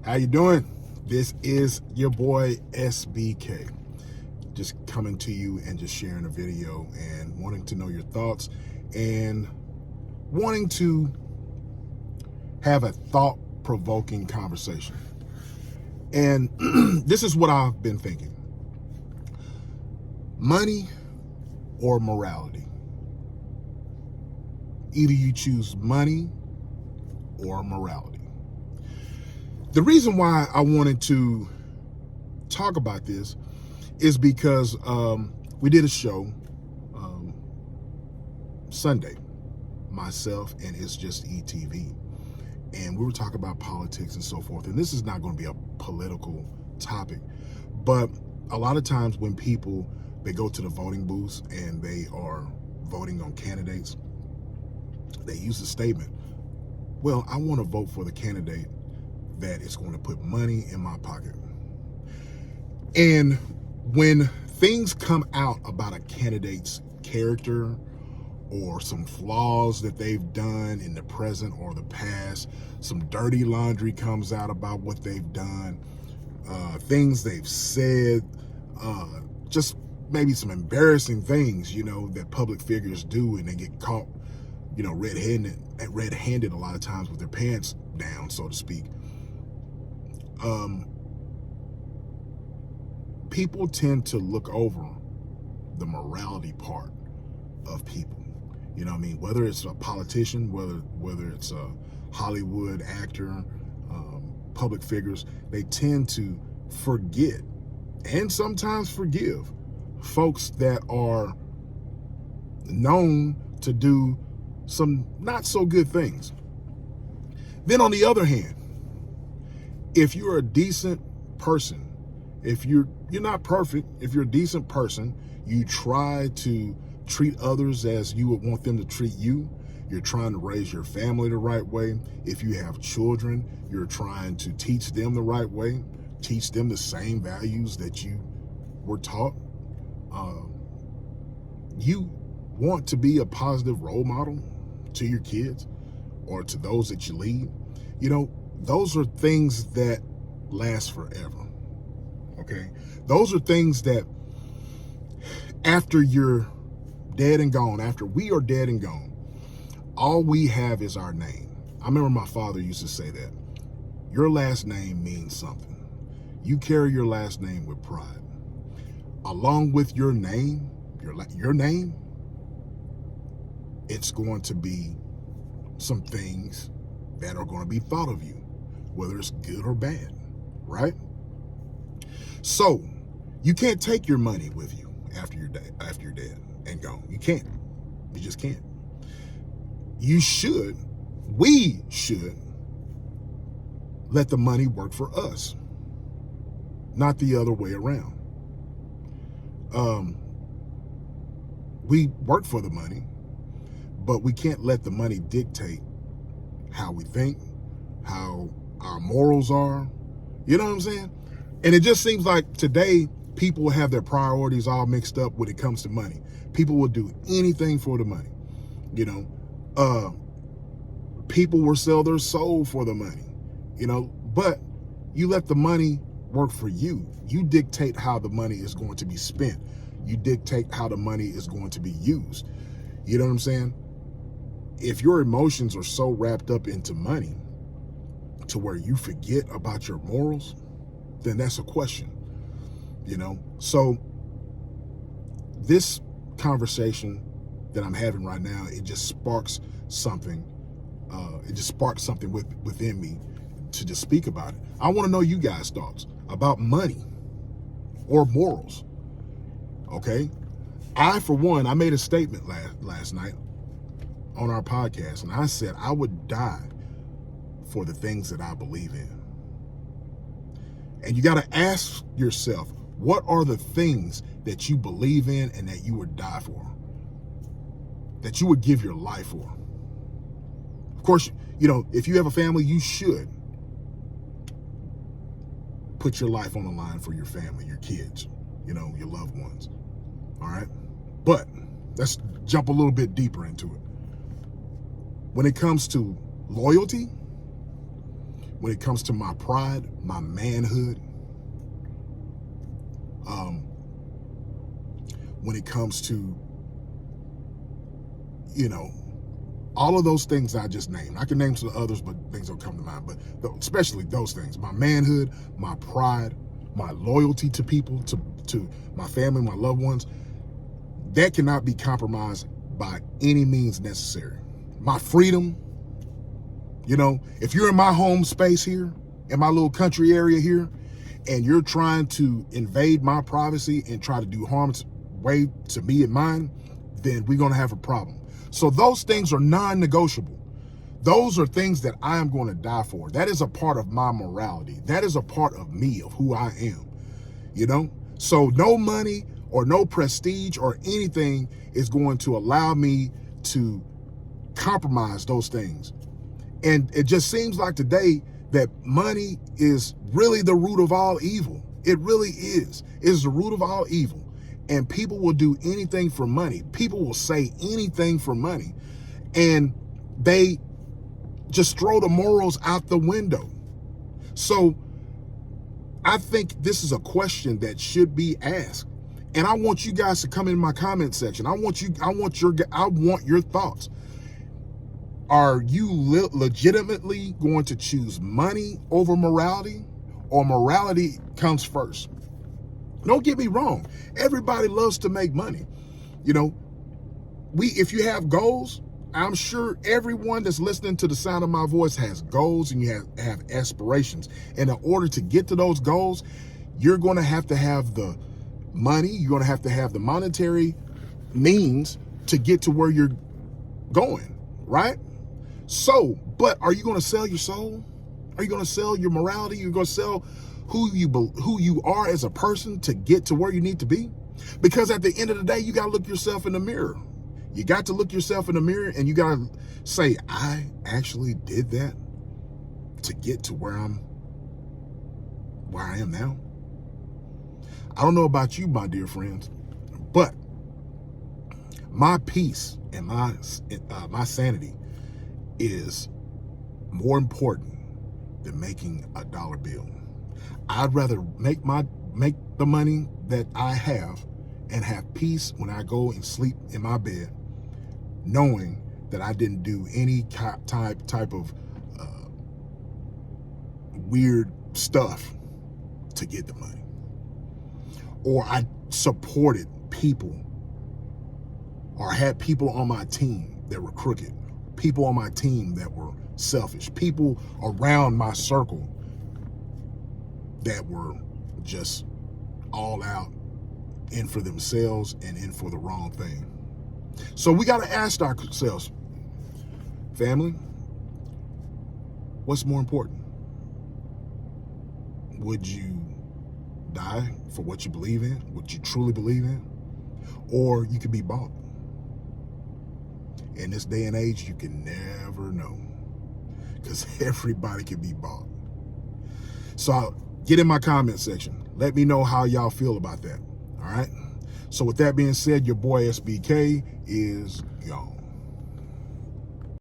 How you doing? This is your boy SBK. Just coming to you and just sharing a video and wanting to know your thoughts and wanting to have a thought-provoking conversation. And this is what I've been thinking. Money or morality? Either you choose money or morality. The reason why I wanted to talk about this is because we did a show Sunday, myself and It's Just ETV, and we were talking about politics and so forth. And this is not going to be a political topic, but a lot of times when people, they go to the voting booths and they are voting on candidates, they use the statement, well, I want to vote for the candidate that is going to put money in my pocket. And when things come out about a candidate's character or some flaws that they've done in the present or the past, some dirty laundry comes out about what they've done, things they've said, just maybe some embarrassing things, that public figures do, and they get caught, red-handed a lot of times with their pants down, so to speak. People tend to look over the morality part of people. You know what I mean? Whether it's a politician, whether it's a Hollywood actor, public figures, they tend to forget and sometimes forgive folks that are known to do some not so good things. Then on the other hand, if you're a decent person, if you're not perfect, if you're a decent person, you try to treat others as you would want them to treat you. You're trying to raise your family the right way. If you have children, you're trying to teach them the right way, teach them the same values that you were taught. You want to be a positive role model to your kids or to those that you lead. Those are things that last forever, okay? Those are things that after you're dead and gone, after we are dead and gone, all we have is our name. I remember my father used to say that. Your last name means something. You carry your last name with pride. Along with your name, your name, it's going to be some things that are going to be thought of you, whether it's good or bad, right? So you can't take your money with you after you're dead and gone. You can't. You just can't. We should let the money work for us, not the other way around. We work for the money, but we can't let the money dictate how we think, how our morals are. You know what I'm saying? And it just seems like today people have their priorities all mixed up when it comes to money. People will do anything for the money. People will sell their soul for the money, but you let the money work for you. You dictate how the money is going to be spent. You dictate how the money is going to be used. You know what I'm saying? If your emotions are so wrapped up into money to where you forget about your morals, then that's a question, So this conversation that I'm having right now, it just sparks something. It just sparks something within me to just speak about it. I want to know you guys' thoughts about money or morals. Okay? For one, I made a statement last night on our podcast, and I said I would die for the things that I believe in. And you got to ask yourself, what are the things that you believe in and that you would die for, that you would give your life for? Of course, if you have a family, you should put your life on the line for your family, your kids, your loved ones. All right? But let's jump a little bit deeper into it. When it comes to loyalty, when it comes to my pride, my manhood, when it comes to, you know, all of those things I just named. I can name some others, but things don't come to mind. But especially those things: my manhood, my pride, my loyalty to people, to my family, my loved ones. That cannot be compromised by any means necessary. My freedom, you know, if you're in my home space here, in my little country area here, and you're trying to invade my privacy and try to do harm way to me and mine, then we're going to have a problem. So those things are non-negotiable. Those are things that I am going to die for. That is a part of my morality. That is a part of me, of who I am, you know? So no money or no prestige or anything is going to allow me to compromise those things. And it just seems like today that money is really the root of all evil. It really is. It is the root of all evil. And people will do anything for money. People will say anything for money. And they just throw the morals out the window. So I think this is a question that should be asked. And I want you guys to come in my comment section. I want your thoughts. Are you legitimately going to choose money over morality, or morality comes first? Don't get me wrong. Everybody loves to make money. You know, if you have goals, I'm sure everyone that's listening to the sound of my voice has goals, and you have aspirations. And in order to get to those goals, you're going to have the money. You're going to have the monetary means to get to where you're going, right? So, but are you going to sell your soul? Are you going to sell your morality? You're going to sell who you are as a person to get to where you need to be? Because at the end of the day, you got to look yourself in the mirror. You got to look yourself in the mirror, and you got to say, I actually did that to get to where I am now. I don't know about you, my dear friends, but my peace and my sanity is more important than making a dollar bill. I'd rather make the money that I have and have peace when I go and sleep in my bed, knowing that I didn't do any type of weird stuff to get the money, or I supported people, or had people on my team that were crooked, people on my team that were selfish, people around my circle that were just all out, in for themselves and in for the wrong thing. So we got to ask ourselves, family, what's more important? Would you die for what you believe in, what you truly believe in? Or you could be bought. In this day and age, you can never know, because everybody can be bought. So get in my comment section. Let me know how y'all feel about that. All right. So with that being said, your boy SBK is gone.